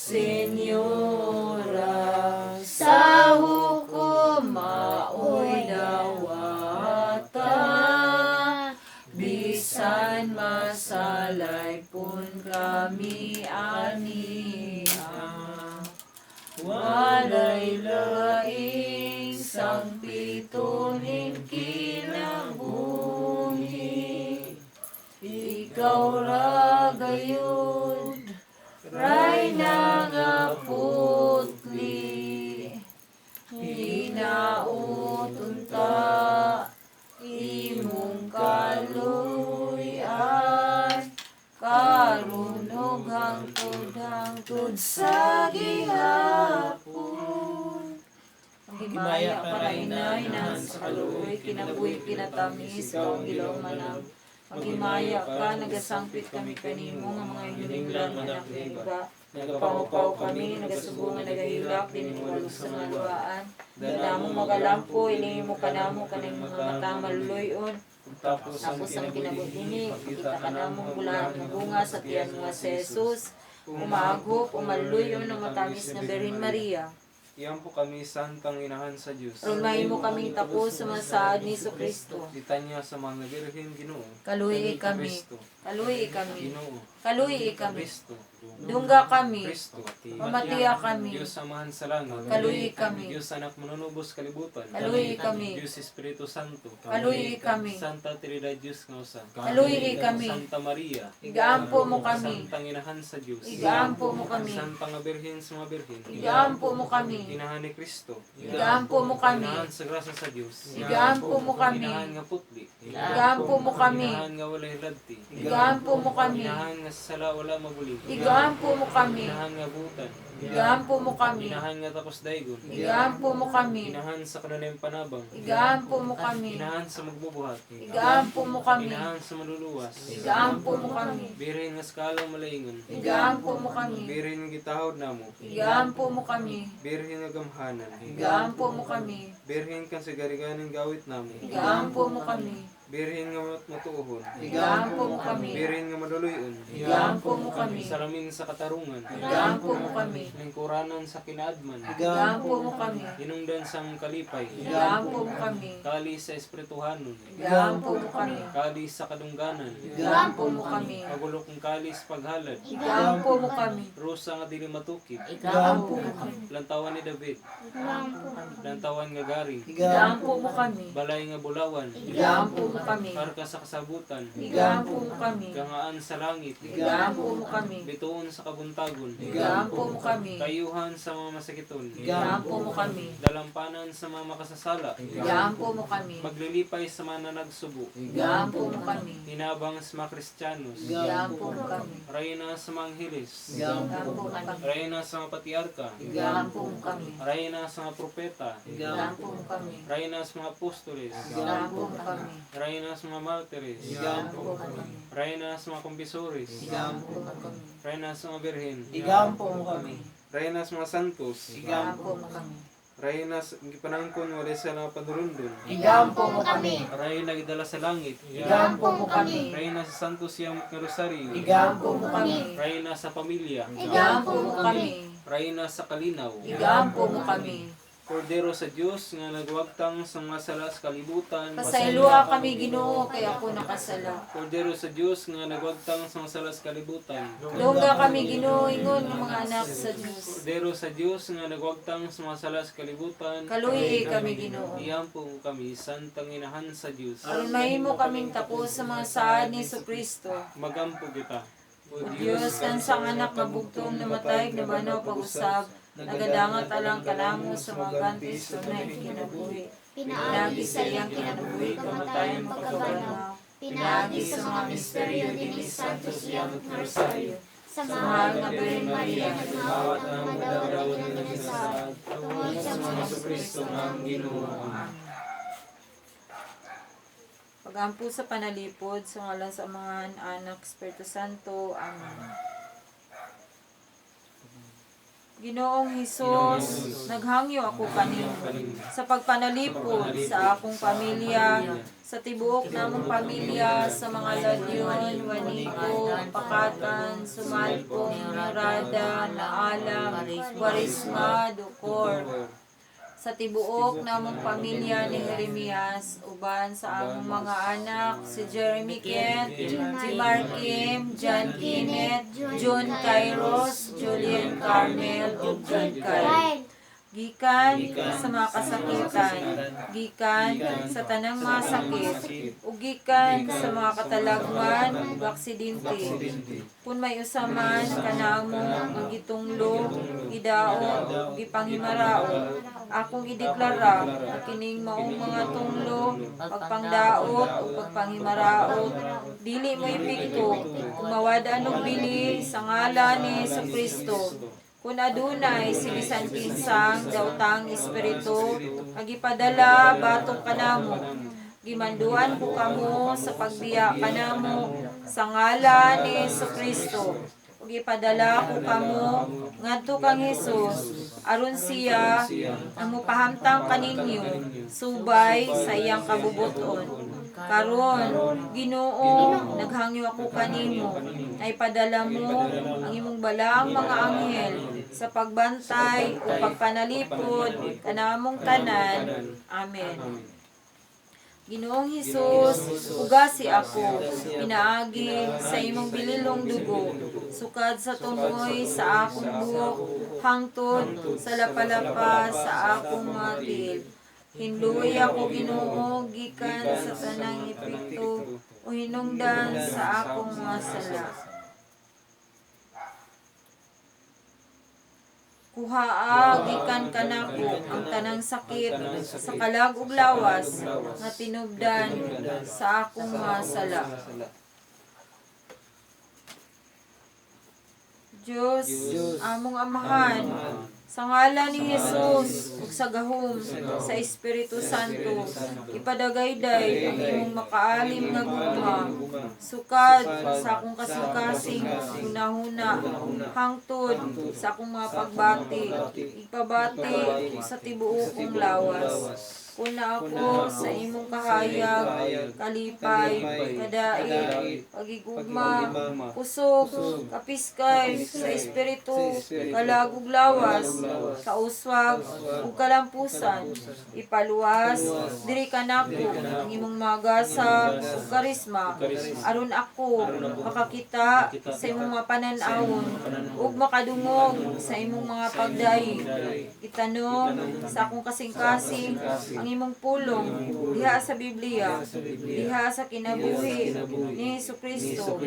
[SPEAKER 1] Senyora, sa hukom maoy dawata, bisan masalay pun kami ania. Walay laing sang pitunin kinabuhi, ikaw ra gayud ray na nga putli, hinautunta imong kaluyan, karon ug hangtod sa gihapon. Ang himaya para inahan sa kaluoy, kinabuhi kinatamis, kaong gilaw manang. Magimaya ka, nagasangpit kami kanimo, nga mga hininglan anak ng iba. Nagapangupaw kami, nagasubungan, nagahilak, dinimulog sa mga luhaan. Danamo magalampo, ilihimo ka namo, kanang mga matang maluluyon.
[SPEAKER 2] Tapos
[SPEAKER 1] Tapos ang kinabutini, kita ka namong bulan ng bunga sa tiyan mga si Jesus. Umagop, umaluyon ng matamis na Berhin Maria.
[SPEAKER 2] iyan po kami santang inahan sa Diyos.
[SPEAKER 1] Rumahin mo kaming tapos sa masaad ni Kristo.
[SPEAKER 2] Ditanya sa mga birhen Ginoo.
[SPEAKER 1] Kaluhi kami.
[SPEAKER 2] Kristo.
[SPEAKER 1] Kaluhi kami.
[SPEAKER 2] Ginoo.
[SPEAKER 1] Kaluhi kami.
[SPEAKER 2] Kristo.
[SPEAKER 1] Dungga kami.
[SPEAKER 2] Kristo.
[SPEAKER 1] Mamatiya kami.
[SPEAKER 2] Diyos samahan sa langit.
[SPEAKER 1] Kaluhi kami.
[SPEAKER 2] Diyos anak manunubos kalibutan.
[SPEAKER 1] Kaluhi kami.
[SPEAKER 2] Diyos Espiritu Santo.
[SPEAKER 1] Kaluhi kami.
[SPEAKER 2] Santa Trinidad Diyos nga usa.
[SPEAKER 1] Kaluhi kami.
[SPEAKER 2] Santa Maria.
[SPEAKER 1] Igaampo mo kami.
[SPEAKER 2] Santang inahan sa Diyos.
[SPEAKER 1] Igaampo mo kami.
[SPEAKER 2] Santang nga birhen sa mga birhen.
[SPEAKER 1] Igaampo mo kami.
[SPEAKER 2] Inahan ni Kristo.
[SPEAKER 1] Igaampo mo kami.
[SPEAKER 2] Inahan sa grasa sa Diyos.
[SPEAKER 1] Igaampo mo kami.
[SPEAKER 2] Inahan nga putli.
[SPEAKER 1] Igaampo mo kami.
[SPEAKER 2] Inahan nga walay ladti.
[SPEAKER 1] Igaampo mo kami.
[SPEAKER 2] Inahan nga sala wala mabulig.
[SPEAKER 1] Igaampo mo kami.
[SPEAKER 2] Inahan nga butan.
[SPEAKER 1] Igaampo mo kami.
[SPEAKER 2] Inahan nga tapos daygon.
[SPEAKER 1] Igaampo mo kami.
[SPEAKER 2] Inahan sa kanunayang panabang.
[SPEAKER 1] Igaampo mo kami.
[SPEAKER 2] Inahan sa magbubuhat.
[SPEAKER 1] Igaampo mo kami.
[SPEAKER 2] Inahan sa maluluwas.
[SPEAKER 1] Igaampo mo kami.
[SPEAKER 2] Birin nga skalang malaingon.
[SPEAKER 1] Igaampo mo kami.
[SPEAKER 2] Birin nga gitahod namo.
[SPEAKER 1] Igaampo mo kami.
[SPEAKER 2] Birhin nga gamhanan.
[SPEAKER 1] Igaampo mo kami.
[SPEAKER 2] Birhin kang sigariganing gawit namo.
[SPEAKER 1] Igaampo mo kami.
[SPEAKER 2] Birhin nga matuuhon.
[SPEAKER 1] Igaampo mo kami.
[SPEAKER 2] Birhin nga maduluyon.
[SPEAKER 1] Igaampo mo kami.
[SPEAKER 2] Salamin sa katarungan.
[SPEAKER 1] Igaampo mo kami.
[SPEAKER 2] Lingkuranan sa kinaadman.
[SPEAKER 1] Igaampo mo kami.
[SPEAKER 2] Hinungdan sang kalipay.
[SPEAKER 1] Igaampo mo kami.
[SPEAKER 2] Kali sa espirituhanon.
[SPEAKER 1] Igaampo mo kami.
[SPEAKER 2] Kali sa kadungganan.
[SPEAKER 1] Igaampo mo kami.
[SPEAKER 2] Pagulok ng kalis paghalad.
[SPEAKER 1] Igaampo mo kami.
[SPEAKER 2] Rusa nga dili matukid.
[SPEAKER 5] Igaampo mo kami.
[SPEAKER 2] Lantawan ni David. Lantawan nga gari.
[SPEAKER 1] Igaampo mo kami.
[SPEAKER 2] Balay nga bulawan.
[SPEAKER 1] Igaampo mo kami.
[SPEAKER 2] Karka sa kasabutan.
[SPEAKER 1] Igaampo mo kami.
[SPEAKER 2] Gangaan sa langit.
[SPEAKER 1] Igaampo mo kami.
[SPEAKER 2] Bituon sa kabuntagon.
[SPEAKER 1] Igaampo mo kami.
[SPEAKER 2] Kayuhan sa mga masakiton.
[SPEAKER 1] Igaampo mo kami.
[SPEAKER 2] Dalampanan sa mga makasasala.
[SPEAKER 1] Igaampo mo kami.
[SPEAKER 2] Maglilipay sa mga nanagsubo.
[SPEAKER 1] Igaampo mo kami.
[SPEAKER 2] Hinabang sa mga Kristiyanos.
[SPEAKER 1] Igaampo mo kami.
[SPEAKER 2] Rayna sa mga anghelies.
[SPEAKER 1] Igaampo mo kami.
[SPEAKER 2] Rayna sa mga patriarka.
[SPEAKER 1] Igaampo mo kami.
[SPEAKER 2] Rayna sa mga propeta.
[SPEAKER 1] Igaampo mo kami.
[SPEAKER 2] Rayna sa mga apostoles.
[SPEAKER 1] Igaampo mo kami.
[SPEAKER 2] Rayna sa mga martires.
[SPEAKER 1] Igaampo mo kami.
[SPEAKER 2] Rayna sa mga kumbisores.
[SPEAKER 1] Igaampo mo kami.
[SPEAKER 2] Rayna sa mga birhen.
[SPEAKER 4] Igampo mo kami.
[SPEAKER 2] Rayna sa mga santos.
[SPEAKER 1] Igaampo mo kami.
[SPEAKER 2] Rayna sa gipanangkon wala sa mga padurundon.
[SPEAKER 1] Igaampo mo kami.
[SPEAKER 2] Rayna gidala sa langit.
[SPEAKER 1] Igaampo mo kami.
[SPEAKER 2] Rayna sa santos siyang nga rosaryo.
[SPEAKER 1] Igaampo mo kami.
[SPEAKER 2] Rayna sa pamilya.
[SPEAKER 1] Igaampo mo kami.
[SPEAKER 2] Rayna sa kalinaw.
[SPEAKER 1] Igaampo mo kami.
[SPEAKER 2] Kordero sa Dios nga nagwagtang sa mga sala sa kalibutan.
[SPEAKER 1] Pasayloa kami Ginoo kay ako nakasala.
[SPEAKER 2] Kordero sa Dios nga nagwagtang sa mga sala sa kalibutan.
[SPEAKER 1] Dungga kami Ginoo ingon ng mga anak sa Dios.
[SPEAKER 2] Kordero sa Dios nga nagwagtang sa mga sala sa kalibutan.
[SPEAKER 1] Kaluhi kami Ginoo.
[SPEAKER 2] Iyan po kami santang inahan sa Dios.
[SPEAKER 1] Aron mahimo kaming tapos sa mga saad ni Kristo.
[SPEAKER 2] Magampo kita.
[SPEAKER 1] O Diyos, kansang anak nga bugtong namatay, nabanaw pag-usab, nagadangat alang kanamo sa mga gantis tunay kinabuhi.
[SPEAKER 3] Pinaagi sa iyang kinabuhi, kamatayan, pagkabanaw. Pinaagi sa mga misteryo din ni Santos iyang Rosario. Sa mahal nga Birhen Maria, nagmawat ang madawat ng kinasal. Tungod sa mga Kristo ng Ginoo.
[SPEAKER 1] Pagampo sa panalipod, sa ngalan sa Amahan, Anak, Espiritu Santo. Amen. Ginoong Hesus, naghangyo ako kanimo sa pagpanalipod sa akong pamilya, sa tibuok namong pamilya, sa mga ladyon, waniko, pakatan, sumalpong, murada, naalam, warisma, dukor. Sa tibuok namong pamilya ni Jeremias, uban sa among mga anak, si Jeremy Kent, Jimar Kim, John Kenneth, John Kairos, Julian Carmel, ug John Kyle. Gikan sa mga kasakitan, gikan sa tanang mga sakit, ug gikan sa mga katalagman ug aksidente. Kung may usaman kanamo ang gitunglo, gidaot ug gipanghimaraot, akong ideklara na kining maong mga tunglo, pagpangdaot ug pagpanghimaraot, dili mo epekto, kumawad-an og bili sa ngalan ni Jesucristo. Kung adunay sigisan kinsang daotang espiritu, agipadala batok kanamo. Gimanduan ko kamo sa pagbiya kanamo sa ngalan ni Jesucristo. Ug ipadala ko kamo ngadto kang Hesus aron siya ang mopahamtang kaninyo subay sa iyang kabubuton. Karon, Ginoo, naghangyo ako kanimo, ay padala mo ang imong balaang mga anghel sa pagbantay o pagpanalipod kanamong tanan. Amen. Ginoong Hesus, ugasi ako, pinaagi sa imong bililong dugo, sukad sa tungoy sa akong buhok, hangtod sa lapalapa sa akong mga til. Hinluoy ako, Ginoo, gikan sa tanang epekto o hinungdan sa akong mga sala. Kuhaa gikan kanako ang tanang sakit sa kalag ug lawas nga tinubdan sa akong mga sala. Diyos, among Amahan, sa ngalan ni Jesus ug sa gahom sa Espiritu Santo, ipadagayday ang imong makaalim nga gugma, sukad sa akong kasing-kasing hunahuna, hangtod sa akong mga pagbati, ipabati sa tibuok kong lawas. Kuna ako sa imong kahayag, kalipay, kadaig, pagigugma, kusog, kapiskay, sa espiritu, kalagug lawas, kauswag, ug kalampusan, ipaluwas, diri kanako ang imong magasa ug karisma, aron ako makakita sa imong mga panan-awon, ug makadungog sa imong mga pagdaig. Itanom sa akong kasing-kasing ang imong pulong diha sa Biblia, diha sa kinabuhi ni Jesucristo,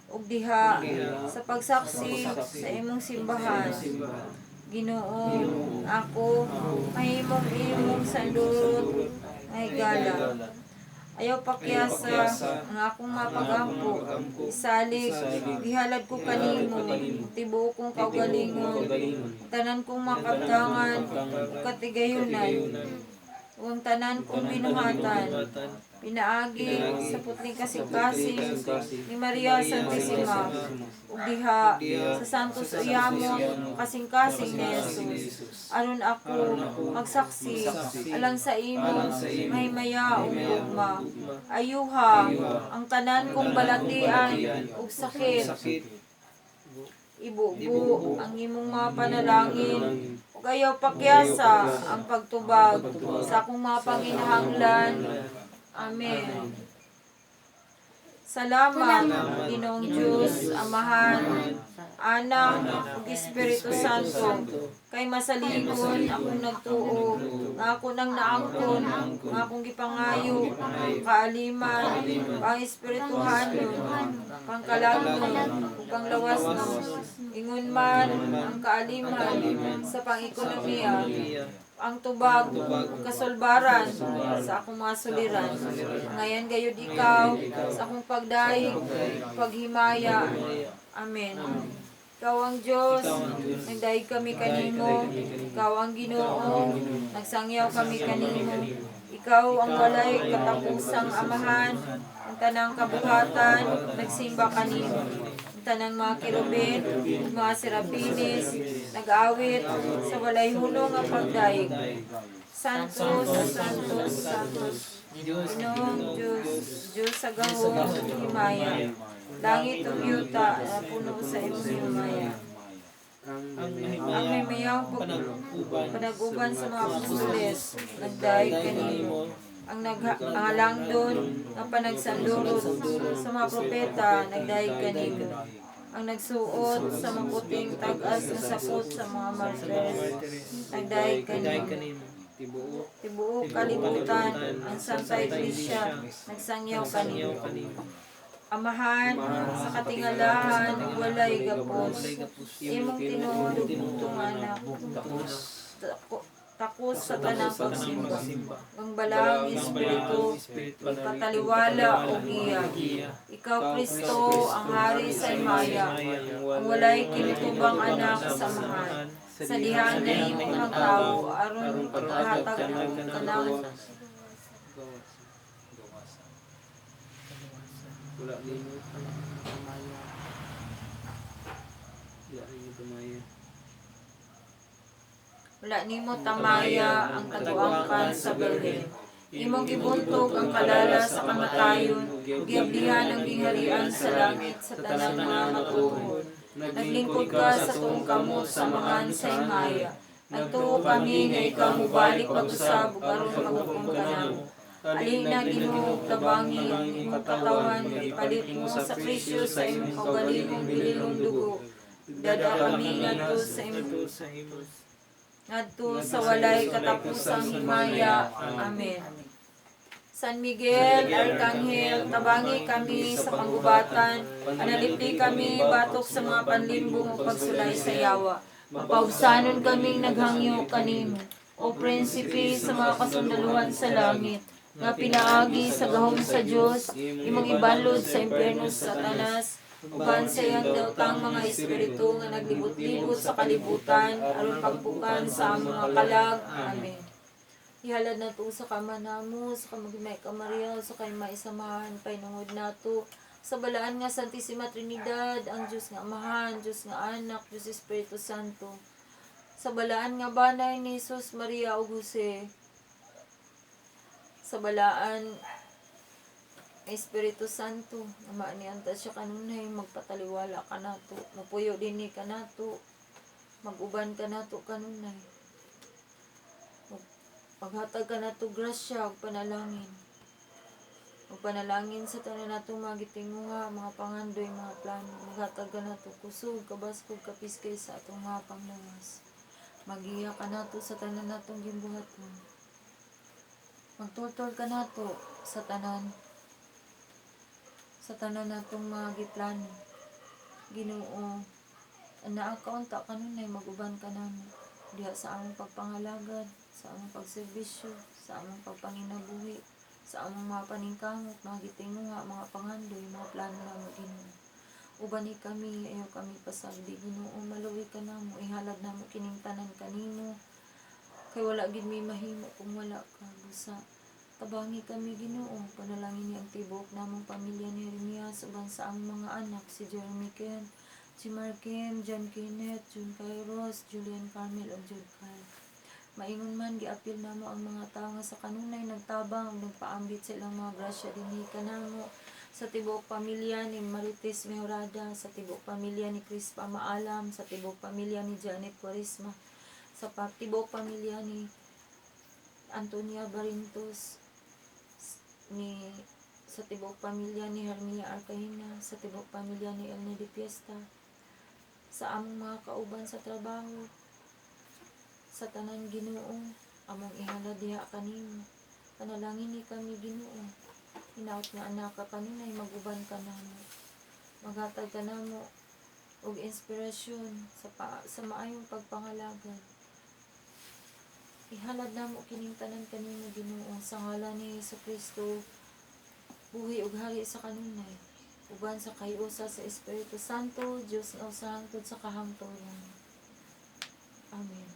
[SPEAKER 1] ug diha sa pagsaksi sa imong simbahan. Ginoo, ako mahimong sandurot nga higala. Ayaw pakyasa ang akong mapagampo, isalig, gihalad ko kanimo, tibuok kong kaugalingon, tanan kong makabtangan, katigayunan, ug tanan kong binuhatan, pinaagi sa putling kasing-kasing ni Maria Santissima, ug diha sa Santos Uyamon kasing-kasing ni Jesus, aron ako magsaksi alang sa imong mahimaya ug gugma. Ayuha ang tanan kong balatian ug sakit, ibubo ang imong mga panalangin, ug ayaw pakyasa ang pagtubag sa akong mga panginahanglan. Amen. Salamat, Ginoong Diyos, Amahan, Anak, ug Espiritu Santo. Kay masaligon akong nagtuo, nga ako nang naangkon, nga akong gipangayo, kaaliman, pang espirituhanon, pangkalagnon, ug panglawas no. Ingon man ang kaaliman sa pang-ekonomiya, ang tubag, ug kasulbaran sa akong mga suliran. Ngayon gayud ikaw sa akong pagdaig, paghimaya. Amen. Ikaw ang Diyos, nagdaig kami kanimo. Ikaw ang Ginoo, nagsangyaw kami kanimo. Ikaw ang walay katapusang amahan, ang tanang kabuhatan, nagsimba kanimo. Ang tanang mga kirubin, mga serapines, nag-awit sa walay hunong ang pagdaig. Santos, Santos, Santos, Ginoong Diyos, Diyos sa gahom, himaya. Langit ug yuta na puno sa imong himaya. Ang may mayang panag-uban sa mga apostoles, nagdaig kanimo. Ang naghalangdon nga panagsandurot sa mga propeta, nagdaig kanimo. Ang nagsuot sa maputing tag-as nga sapot sa mga martyrs, nagdaig kanimo. Tibuok kalibutan, ang Santa Iglesia, nagsangyaw kanimo. Amahan, sa katingalahan, walay gapos. Imong tinuod ug anak. Takos sa tanang pagsimba. Ang balang Espiritu, kataliwala o giya. Ikaw, Kristo, ang hari sa himaya. Ang walay kinitubang anak sa amahan. Sa dihang na imong ang tao, aron paghatag ng kanang
[SPEAKER 2] Wala nimo tamaya. Wala nimo tamaya.
[SPEAKER 1] wala nimo tamaya ang kaduangkan sa Belhen. Imong gibuntog ang kalala sa kamatayon, giablihan ang gingharian sa langit sa tanang mga matuod. Naglingkod ka sa tuong kamot sa mangan sa himaya. Nagtuo kami nga ikaw mubalik pag-usab ug aron maghukom ka namo. Alina Ginoo, tabangi ang imong katawan, ipalit mo sa presyo sa imong kaugalingong bililong dugo. Dada kami ngadto sa walay katapusang himaya. Amen. San Miguel, Arkanghel, tabangi kami sa panggubatan, analipdi kami batok sa mga panlimbong o pagsulay sa yawa. Mapausanon kaming naghangyo kanimo, o prinsipe sa mga kasundaluhan sa langit, nga pinaagi sa gahom sa Dios, imong ibalod sa impierno sa Satanas, uban sa iyang daotang mga espiritu nga naglibot-libot sa kalibutan, aron pagpukan sa among mga kalag. Amen. Ihalad nato sa kamanamo, sa kamagimay ka Maria, sa kay maisamahan, painungod nato, sa balaan nga Santissima Trinidad, ang Diyos nga Amahan, Diyos nga Anak, Diyos Espiritu Santo, sa balaan nga banay ni Jesus, Maria ug Jose, sa balaan Espiritu Santo, ama ni anta siya kanunay, magpataliwala ka nato, mapuyo dinhi ka nato, maguban ka nato kanunay, maghatag ka nato grasya ug panalangin. Ug panalangin sa tanan nato mga gitinguha, mga pangandoy, mga plano, maghatag ka nato kusog, kabaskog, kapiskay sa atong mga panglawas. Magiya ka nato sa tanan natong gimbuhaton. Magtultol ka nato sa tanan natong mga giplano. Ginoo, anaa kaunta kanunay maguban ka namo diha sa among pagpangalagad, sa among pagserbisyo, sa among pagpanginabuhi, sa among mga paningkamot, mga gitinguha, mga pangandoy, mga plano namo Ginoo. Ubani kami, ayaw kami pasagdi Ginoo, maluwi ka namo, ihalad namo kining tanan kanimo. Kay wala gid mi mahimo kung wala ka, busa. Tabangi kami Ginoo, panalangin ni ang tibok namong pamilya ni Jeremias, uban sa among mga anak, si Jeremy Ken, si Markim, John Kenneth, John Kairos, Julian Carmel, ug Jude Kyle. Maingon man, giapil namo ang mga tao nga sa kanunay nagtabang ug nagpaambit sa ilang mga grasya dinhi kanamo, sa tibok pamilya ni Marites Mejorada, sa tibok pamilya ni Crispa Maalam, sa tibok pamilya ni Janet Quaresma, sa tibok pamilya ni Antonia Barintos, sa tibok pamilya ni Hermia Arcaina, sa tibok pamilya ni Elne de Fiesta, sa among mga kauban sa trabaho, sa tanan Ginoo, among ihalad diha kanimo. Panalangin ni kami Ginoo. Hinaot nga anak ka kanunay maguban ka namo. Maghatag ka namo og inspirasyon sa maayong pagpangalagad. Ihalad namo kining tanan kanimo Ginoo sa ngalan ni Jesucristo. Buhi ug hari sa kanunay. Uban sa kayusa sa Espiritu Santo, Dios nga usa hangtod sa kahangturan. Amen.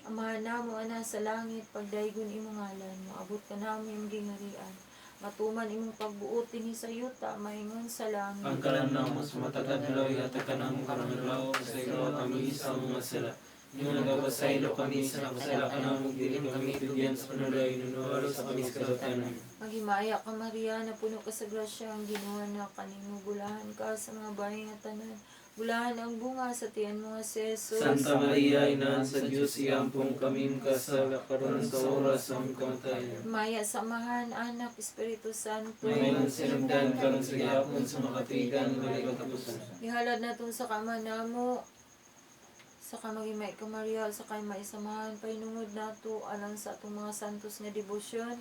[SPEAKER 1] Amahan namo ana sa langit, pagdaygon imong ngalan, moabot ka namo imong gingharian. Matuman imong pagbuot dinhi sa yuta, maingon sa langit.
[SPEAKER 2] Ang kalan namo sa matagad law, yata ka namo karong adlaw, pasaylo kami sa mga sala. Yung nagabasaylo kami sa nakasala ka namo, dili kami tugyan sa panulay, nunualo sa kami sa kadatanan.
[SPEAKER 1] Maghimaya ka Maria, na puno ka sa grasya, ang Ginoo na kanimo, bulahan ka sa mga bahay nga tanan. Bulahan ang bunga sa tiyan mo nga si Jesus.
[SPEAKER 2] Santa Maria, Ina sa Diyos, iampong kaming kasala karon sa oras ng kamatayan.
[SPEAKER 1] Maya samahan, anak, Espiritu Santo.
[SPEAKER 2] Ngayon sinugdan karon sa gihapon sa makatigan, balik katapusan.
[SPEAKER 1] Ihalad na itong sa kama namo, sa kamagimay ka Maria, sa kay maisamahan, painungod na ito, alang sa itong mga santos nga debosyon,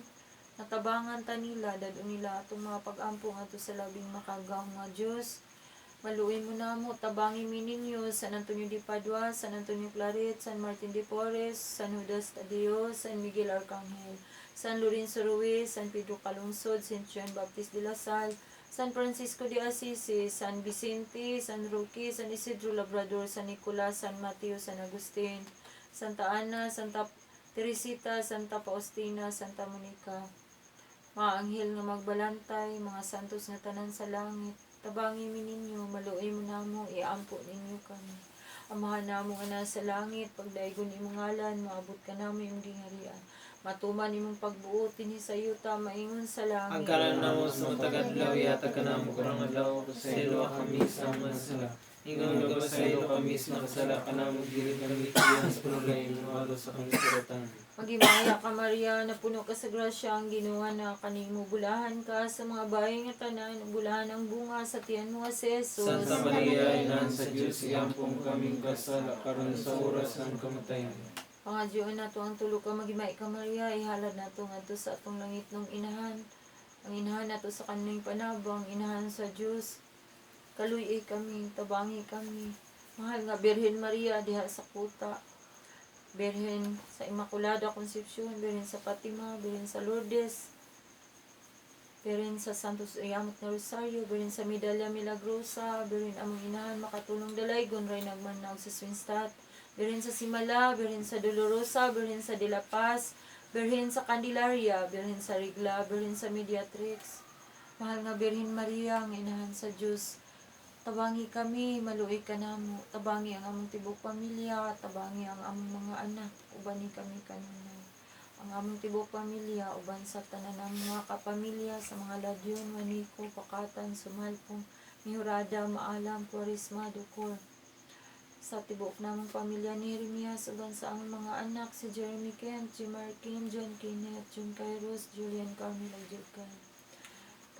[SPEAKER 1] natabangan ta nila, dado nila itong mga pag-ampong ato sa labing makagaw nga Diyos. Maluin mo na mo, tabangi mi ninyo, San Antonio de Padua, San Antonio Claret, San Martin de Porres, San Judas Tadeo, San Miguel Arcangel, San Lorenzo Ruiz, San Pedro Calungsod, San Juan Baptista de la Salle, San Francisco de Assisi, San Vicente, San Roque, San Isidro Labrador, San Nicolas, San Mateo, San Agustin, Santa Ana, Santa Teresita, Santa Faustina, Santa Monica, mga anghel nga magbalantay, mga santos nga tanan sa langit, tabangi mi ninyo, maluoy mo namo, iampo ninyo kami. Amahan namo nga nasa langit, pagdaygon imong ngalan, maabot ka namo imong gingharian. Matuman imong pagbuot dinhi sa yuta, maingon sa langit.
[SPEAKER 2] Ang kalan namo sa matagad law, yata ka namo karong adlaw, pasaylo kami sa mga sala. Ingon nagabasaylo kami sa nakasala ka namo, dili kami tugyan sa panulay, nunualo sa kami sa kadatanan.
[SPEAKER 1] Maghimaya ka Maria, na puno ka sa grasya, ang Ginoo na kanimo, bulahan ka sa mga bahay nga tanan, bulahan ang bunga sa tiyan mo nga si Jesus.
[SPEAKER 2] Santa Maria, Ina sa Diyos, iampong kaming kasala karon sa oras ng kamatayan.
[SPEAKER 1] Pangadyoon na to ang tulo ka, maghimay ka Maria, ihalad na to nga to sa atong langit ng inahan. Ang inahan na to sa kanyang panabang, inahan sa Diyos. Kaluy kami, tabangi kami. Mahal nga Birhen Maria, diha sa kuta. Birhen sa Immaculada Concepcion, Birhen sa Fatima, Birhen sa Lourdes, Birhen sa Santos Iamot na Rosario, Birhen sa Medalla Milagrosa, Birhen among inahan makatulong dalaygon, ray nagmanag sa Swinstadt, Birhen sa Simala, Birhen sa Dolorosa, Birhen sa De La Paz, Birhen sa Candelaria, Birhen sa Regla, Birhen sa Mediatrix. Mahal nga Birhen Maria, ang inahan sa Diyos, tabangi kami, maluoy ka namo, tabangi ang among tibok pamilya, tabangi ang among mga anak, uban ni kami kanunay. Ang among tibok pamilya, uban sa tanan ng mga kapamilya, sa mga Ladyon, Maniko, Pakatan, Sumalpong, Mihurada, Maalam, Purisma, Ducor. Sa tibok namong pamilya ni Jeremias, uban sa among mga anak, si Jeremy Kent, Jim Markin, John Kenneth, John Kairos, Julian Carmel, ug Judkan.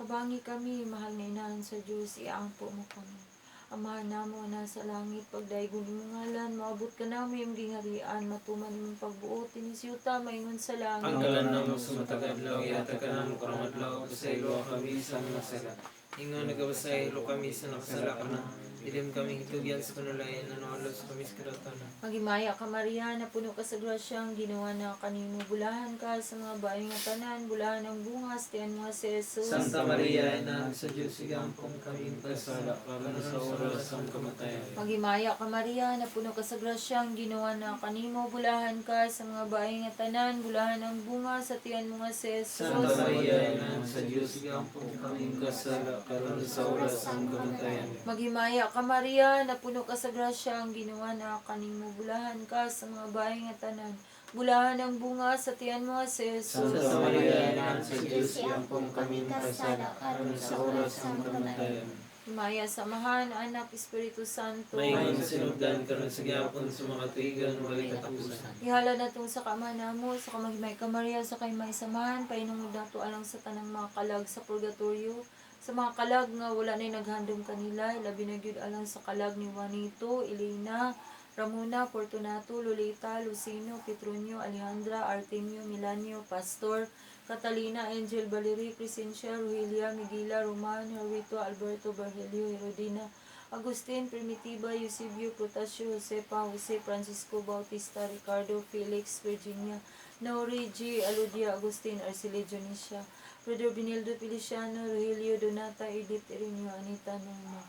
[SPEAKER 1] Tabangi kami, mahal na inahan sa Diyos, iampo mo kami. Amahan namo na sa langit, pagdaygon imong ngalan, maabot ka namo imong gingharian, matuman imong pagbuot dinhi sa yuta, maingon sa langit.
[SPEAKER 2] Ang kalan namo sa matagad law, yata ka namo karong adlaw, pasaylo kami sa mga sala. Ingon nagabasaylo kami sa nakasala ka na, ilim kami hitugyan sa panulay, nanualo sa kami sa kadatanan.
[SPEAKER 1] Maghimaya ka Maria, na puno ka sa grasya, ang Ginoo na kanimo, bulahan ka sa mga bahay nga tanan, bulahan ang bunga sa tiyan mo nga si Jesus.
[SPEAKER 2] Santa Maria, Ina sa Diyos, igampong kaming kasala karon sa oras ng kamatayan.
[SPEAKER 1] Maghimaya ka Maria, na puno ka sa grasya, ang Ginoo na kanimo, bulahan ka sa mga bahay nga tanan, bulahan ang bunga sa tiyan mo nga si Jesus.
[SPEAKER 2] Santa Maria, Ina sa Diyos, igampong kaming kasala karon sa oras ng kamatayan.
[SPEAKER 1] Maghimaya ka Maria, na puno ka sa grasya, ang Ginoo na kanimo, bulahan ka sa mga bahay nga tanan, bulahan ang bunga sa tiyan mo nga si Jesus.
[SPEAKER 2] Santa Maria, Ina sa Diyos, igampong kaming kasala karon sa oras ng kamatayan.
[SPEAKER 1] Himaya samahan, anak, Espiritu Santo.
[SPEAKER 2] Maingon sinugdan karon sa gihapon sa mga tuigan, balik katapusan.
[SPEAKER 1] Ihala na itong sa kama namo, sa kamagimay ka Maria, sa kay may samahan, painungod na ito alang sa tanang mga kalag sa purgatorio, Sa mga kalag nga wala na'y naghandom kanila, labi na gyud alang sa kalag ni Juanito, Elena, Ramona, Fortunato, Lolita, Lucino, Petronio, Alejandra, Artemio, Milanio, Pastor, Catalina, Angel, Valerie, Crescencia, Rogelia, Miguela, Roman, Herwito, Alberto, Virgilio, Herodina, Agustin, Primitiva, Eusebio, Protasio, Josepa, Jose, Francisco, Bautista, Ricardo, Felix, Virginia, Nori, G, Aludia, Agustin, Arceli, Dionisia, Brother Binildo, Feliciano, Rogelio, Donata, Edith, Irinio, Anita, Norma,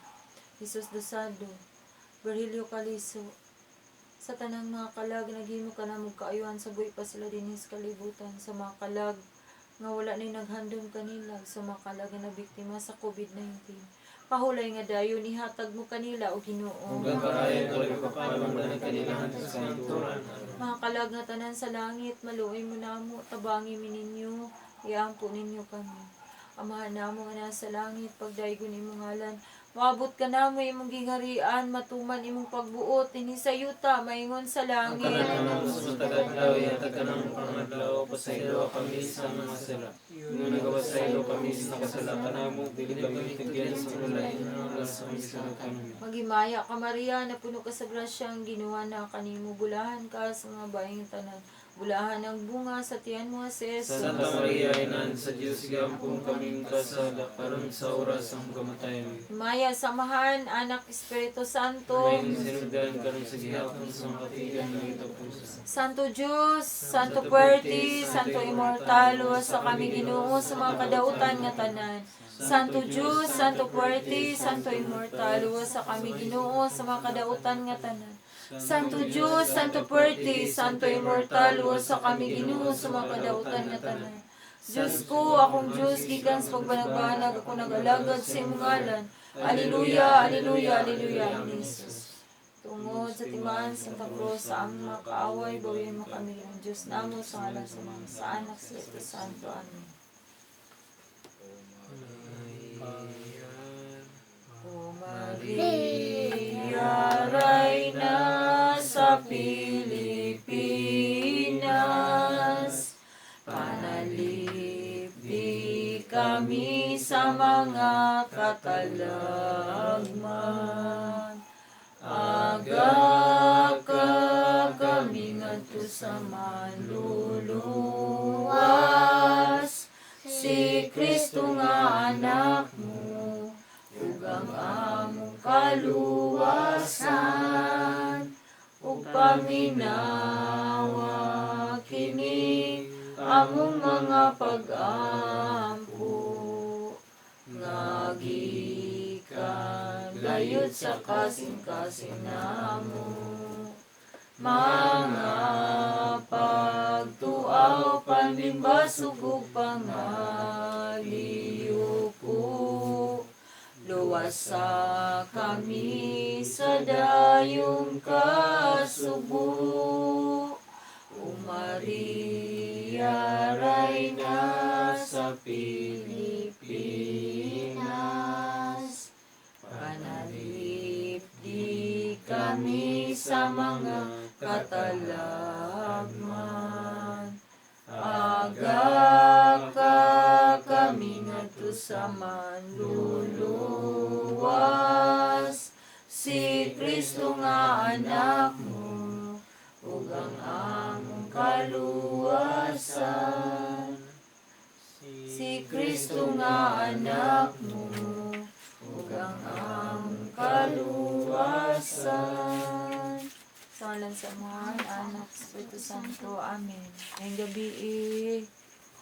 [SPEAKER 1] Jesus Dosado, Virgilio Caliso, sa tanang mga kalag, naghimo ka na magkaayuhan sa buhay pa sila din sa kalibutan. Sa mga kalag, nga wala na naghandom kanila. Sa mga kalag na biktima sa COVID-19. Pahulay nga dayon, ihatag mo kanila o Ginoo.
[SPEAKER 2] Ug ang karayan ko ipapalungan kanila sa santuran.
[SPEAKER 1] Mga kalag nga tanan sa langit, maluoy mo namo, tabangi mi ninyo, iampo ninyo kami. Amahan namo nga nasa langit, pagdaygon imong ngalan. Maabot ka na mo imong gingharian, matuman imong pagbuot, dinhi sa yuta, maingon sa
[SPEAKER 2] Ang
[SPEAKER 1] langit.
[SPEAKER 2] kanang sa tagadlaw, yatag ka ng pangadlaw, pasaylo kami sa mga sala. Nung nagawasaylo kami sa kasalakan namo, dili kami tigyan sa ulain ng sa kasalakan namo.
[SPEAKER 1] Magimaya ka Maria, na puno ka sa grasya, ang ginawa na kanimo, bulahan ka sa mga bayang tanan. Bulahan ang bunga sa tiyan mo si Jesus.
[SPEAKER 2] Santa Maria, Inan sa Diyos, gampong kaming kasala, karon sa oras ng kamatayan.
[SPEAKER 1] Maya, samahan, anak, Espiritu Santo.
[SPEAKER 2] May sinugdan karon sa gihapon sa makatigan ng itapusa.
[SPEAKER 1] Santo Diyos, Santo Puerti, Santo Immortalo, sa kami Ginoo sa mga kadautan nga tanan. Santo Diyos, Santo Puerti, Santo Immortalo, sa kami Ginoo sa mga kadautan nga tanan. Santo Diyos, Santo Puerti, Santo Immortalo, sa kami Ginoo sa mga kadautan nga tanan. Diyos ko, akong Diyos, gikan sa pagbanagbanag, ako nag-alagad sa imong ngalan. Alleluia, alleluia, alleluia, Amen. Jesus. Tungod sa timaan Santa Cruz sa aming mga kaaway, bawiin mo kami ng Diyos namo sa ngalan sa mga sa anak sa Espiritu Santo. Amen. O Maria, Reina sa Pilipinas, panalip di kami sa mga katalagman. Aga ka kami ngadto sa manluluwas, si Kristo nga anak mo, ug ang among kaluwasan, ug paminawa kini among mga pag-ampo, nga gikan gayud sa kasing-kasing namo. Mga pagtuaw, panlimbasog ug pangaliw ko, luwasa kami sa dayong kasubo. O Maria, Reina sa Pilipinas, panalip di kami sa mga katalagman. Aga ka kami ngadto sa manluluwas, si Kristo nga anak mo, ug ang among kaluwasan. Si Kristo nga anak mo, ug ang among kaluwasan. Sa ngalan sa Ama, Anak, Espiritu Santo. Amen. Ngayong gabi